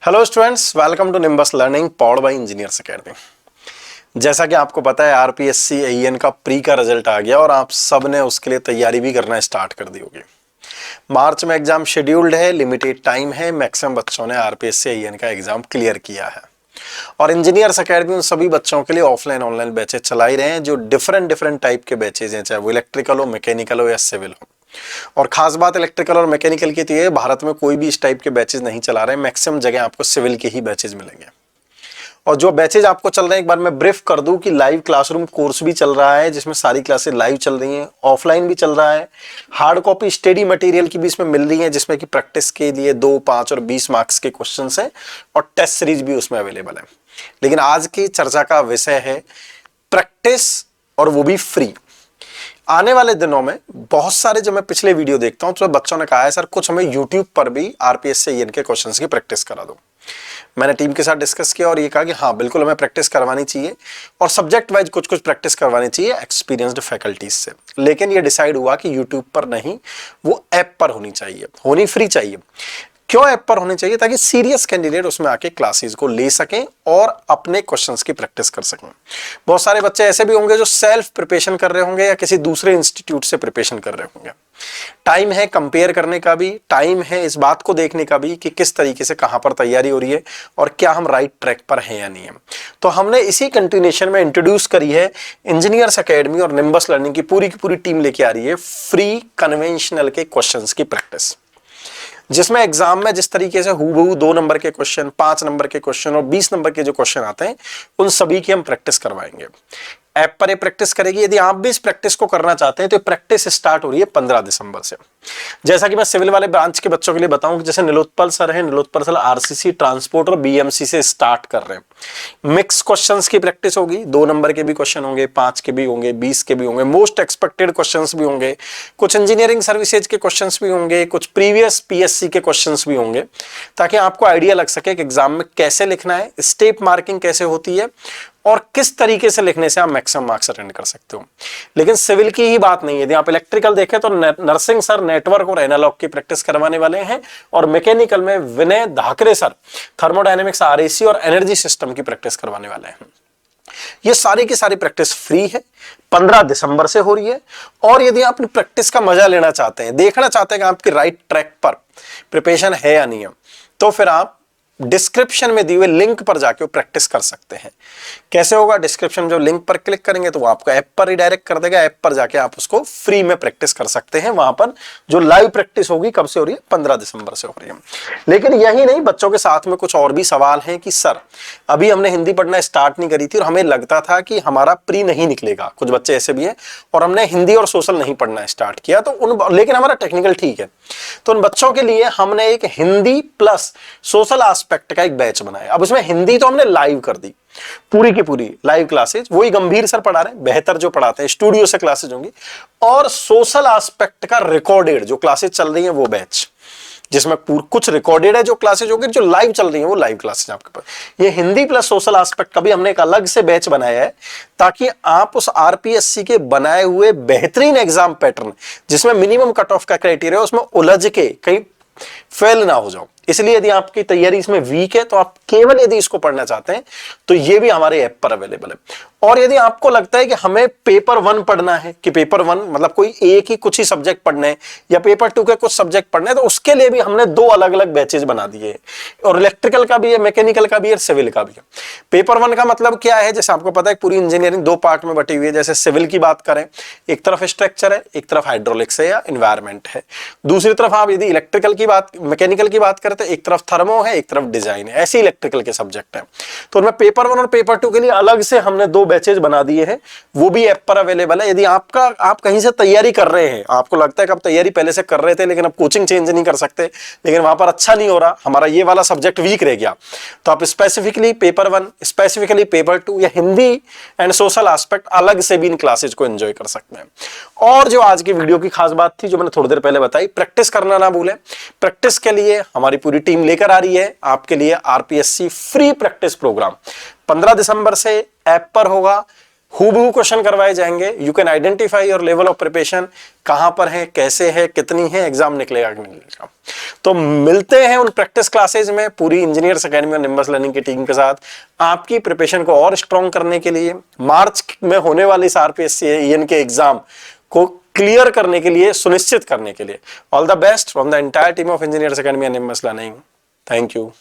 Hello students, welcome to Nimbus Learning powered by Engineers Academy. जैसा कि आपको पता है आरपीएससी एईएन का प्री का रिजल्ट आ गया और आप सब ने उसके लिए तैयारी भी करना स्टार्ट कर दी होगी। मार्च में एग्जाम शेड्यूल्ड है, लिमिटेड टाइम है, मैक्सिमम बच्चों ने आरपीएससी एईएन का एग्जाम क्लियर किया है और इंजीनियर्स एकेडमी उन सभी बच्चों के लिए ऑफलाइन ऑनलाइन बैचेज चला ही रहे हैं जो डिफरेंट टाइप के बैचेज हैं, चाहे वो इलेक्ट्रिकल हो, मैकेनिकल हो या सिविल हो। और खास बात इलेक्ट्रिकल और मैकेनिकल की तो ये भारत में कोई भी इस टाइप के बैचेज नहीं चला रहे हैं, मैक्सिमम जगह आपको सिविल के ही बैचेज मिलेंगे। और जो बैचेज आपको चल रहे हैं एक बार मैं ब्रीफ कर दूं कि लाइव क्लासरूम कोर्स भी चल रहा है जिसमें सारी क्लासेस लाइव चल रही हैं, ऑफलाइन भी चल रहा है, हार्ड कॉपी स्टडी मटेरियल की भी इसमें मिल रही है जिसमें कि प्रैक्टिस के लिए 2, 5 और 20 मार्क्स के क्वेश्चन हैं और टेस्ट सीरीज भी उसमें अवेलेबल है। लेकिन आज की चर्चा का विषय है प्रैक्टिस, और वो भी फ्री। आने वाले दिनों में बहुत सारे जब मैं पिछले वीडियो देखता हूं तो बच्चों ने कहा है सर कुछ हमें यूट्यूब पर भी आरपीएससी एईएन के क्वेश्चंस की प्रैक्टिस करा दो। मैंने टीम के साथ डिस्कस किया और ये कहा कि हाँ बिल्कुल हमें प्रैक्टिस करवानी चाहिए और सब्जेक्ट वाइज कुछ प्रैक्टिस करवानी चाहिए एक्सपीरियंस्ड फैकल्टीज से। लेकिन ये डिसाइड हुआ कि यूट्यूब पर नहीं, वो ऐप पर होनी चाहिए, होनी फ्री चाहिए। क्यों ऐप पर होने चाहिए? ताकि सीरियस कैंडिडेट उसमें आके क्लासेस को ले सकें और अपने क्वेश्चंस की प्रैक्टिस कर सकें। बहुत सारे बच्चे ऐसे भी होंगे जो सेल्फ प्रिपरेशन कर रहे होंगे या किसी दूसरे इंस्टीट्यूट से प्रिपरेशन कर रहे होंगे। टाइम है कंपेयर करने का भी, टाइम है इस बात को देखने का भी कि किस तरीके से कहां पर तैयारी हो रही है और क्या हम राइट ट्रैक पर हैं या नहीं है। तो हमने इसी कंटिन्यूएशन में इंट्रोड्यूस करी है इंजीनियर्स एकेडमी और निम्बस लर्निंग की पूरी टीम लेके आ रही है फ्री कन्वेंशनल के क्वेश्चंस की प्रैक्टिस, जिसमें एग्जाम में जिस तरीके से हूबहू 2 नंबर के क्वेश्चन, 5 नंबर के क्वेश्चन और 20 नंबर के जो क्वेश्चन आते हैं उन सभी की हम प्रैक्टिस करवाएंगे। ऐप पर ये प्रैक्टिस करेगी। यदि आप भी इस प्रैक्टिस को करना चाहते हैं तो प्रैक्टिस स्टार्ट हो रही है 15 दिसंबर से। जैसा कि मैं सिविल वाले ब्रांच के बच्चों के लिए बताऊं कि जैसे नीलोत्पल सर है, नीलोत्पल सर आरसीसी, ट्रांसपोर्ट और बीएमसी से स्टार्ट कर रहे हैं। मिक्स क्वेश्चंस की प्रैक्टिस होगी, 2 नंबर के भी क्वेश्चन होंगे, 5 के भी होंगे, 20 के भी होंगे, मोस्ट एक्सपेक्टेड क्वेश्चंस भी होंगे, कुछ इंजीनियरिंग सर्विसेज के क्वेश्चंस भी होंगे, कुछ प्रीवियस पीएससी के क्वेश्चंस भी होंगे, ताकि आपको आइडिया लग सके कि एग्जाम में कैसे लिखना है, स्टेप मार्किंग कैसे होती है और किस तरीके से लिखने से आप मैक्सिमम मार्क्स अटेंड कर सकते हो। लेकिन सिविल की ही बात नहीं है। यदि आप इलेक्ट्रिकल देखें तो नरसिंह सर नेटवर्क और एनालॉग की प्रैक्टिस करवाने वाले हैं और मैकेनिकल में विनय धाकरे सर थर्मोडायनेमिक्स, आरएसी और एनर्जी सिस्टम की प्रैक्टिस करवाने वाले हैं। ये सारी की सारी प्रैक्टिस फ्री है, 15 दिसंबर से हो रही है। और यदि आप प्रैक्टिस का मजा लेना चाहते हैं, देखना चाहते हैं कि आपकी राइट ट्रैक पर प्रिपरेशन है या नहीं है, तो फिर आप डिस्क्रिप्शन में दिए हुए लिंक पर जाके प्रैक्टिस कर सकते हैं। कैसे होगा? डिस्क्रिप्शन में जो लिंक पर क्लिक करेंगे तो वो आपको ऐप पर रिडायरेक्ट कर देगा। ऐप पर जाके आप उसको फ्री में प्रैक्टिस कर सकते हैं। वहां पर जो लाइव प्रैक्टिस होगी कब से हो रही है? 15 दिसंबर से हो रही है। लेकिन यही नहीं, बच्चों के साथ में कुछ और भी सवाल हैं कि सर अभी हमने हिंदी पढ़ना स्टार्ट नहीं करी थी और हमें लगता था कि हमारा प्री नहीं निकलेगा। कुछ बच्चे ऐसे भी हैं और हमने हिंदी और सोशल नहीं पढ़ना स्टार्ट किया तो लेकिन हमारा टेक्निकल ठीक है। तो उन बच्चों के लिए हमने एक हिंदी प्लस सोशल एस्पेक्ट का एक बैच बनाया। अब उसमें हिंदी तो हमने लाइव कर दी, पूरी की पूरी लाइव क्लासेज, वही गंभीर सर पढ़ा रहे हैं, बेहतर जो पढ़ाते हैं, स्टूडियो से क्लासेज होंगी। और सोशल एस्पेक्ट का रिकॉर्डेड जो क्लासेज चल रही हैं वो बैच, जिसमें कुछ रिकॉर्डेड है जो क्लासेज होगी, जो लाइव चल रही है वो लाइव क्लासेज आपके पास। ये हिंदी प्लस सोशल एस्पेक्ट का भी हमने एक अलग से बैच बनाया है ताकि आप उस आरपीएससी के बनाए हुए बेहतरीन एग्जाम पैटर्न, जिसमें मिनिमम कट ऑफ का क्राइटेरिया, उसमें उलझ के कहीं फेल ना हो जाओ। इसलिए यदि आपकी तैयारी इसमें वीक है तो आप केवल यदि इसको पढ़ना चाहते हैं तो ये भी हमारे ऐप पर अवेलेबल है। और यदि आपको लगता है कि हमें पेपर 1 पढ़ना है, कि पेपर 1 मतलब कोई एक ही कुछ ही सब्जेक्ट पढ़ने हैं या पेपर 2 के कुछ सब्जेक्ट पढ़ने हैं, तो उसके लिए भी हमने 2 अलग अलग बैचेज बना दिए हैं। और इलेक्ट्रिकल का भी है, मैकेनिकल का भी है, सिविल का भी है। पेपर 1 का मतलब क्या है? जैसे आपको पता है पूरी इंजीनियरिंग 2 पार्ट में बटी हुई है। जैसे सिविल की बात करें, एक तरफ स्ट्रक्चर है, एक तरफ हाइड्रोलिक्स है या एनवायरमेंट है। दूसरी तरफ आप यदि इलेक्ट्रिकल की बात, मैकेनिकल की बात करते हैं, एक तरफ थर्मो है, एक तरफ डिजाइन है। ऐसे इलेक्ट्रिकल के सब्जेक्ट हैं। तो उनमें पेपर 1 और पेपर 2 के लिए अलग से हमने 2 बैचेज बना दिए हैं, वो भी ऐप पर अवेलेबल है। यदि आप कहीं से तैयारी कर रहे हैं, आपको लगता है कि आप तैयारी पहले से कर रहे थे लेकिन अब कोचिंग चेंज नहीं कर सकते, लेकिन वहां पर अच्छा नहीं हो रहा, हमारा ये वाला सब्जेक्ट वीक रह गया, तो आप स्पेसिफिकली पेपर 1, स्पेसिफिकली पेपर 2 या हिंदी एंड सोशल एस्पेक्ट अलग से भी इन क्लासेज को एंजॉय कर सकते हैं। और जो आज की वीडियो की खास बात थी, जो मैंने थोड़ी देर पहले बताई, प्रैक्टिस करना ना भूलें। प्रैक्टिस के लिए हमारी पूरी टीम लेकर आ रही है आपके लिए आरपीएससी फ्री प्रैक्टिस प्रोग्राम। 15 दिसंबर से ऐप पर होगा, हूबहू क्वेश्चन करवाए जाएंगे। You can identify your level of preparation, कहां पर है, कैसे है, कितनी है, एग्जाम निकलेगा कि नहीं निकलेगा। तो मिलते हैं उन प्रैक्टिस क्लासेज में पूरी इंजीनियर्स एकेडमी और निम्बस लर्निंग की टीम के साथ, आपकी प्रिपरेशन को और स्ट्रॉन्ग करने के लिए, मार्च में होने वाली इस आरपीएससी एईएन के एग्जाम को क्लियर करने के लिए, सुनिश्चित करने के लिए। All the best from the entire team of engineers academy and nimbus learning. Thank you.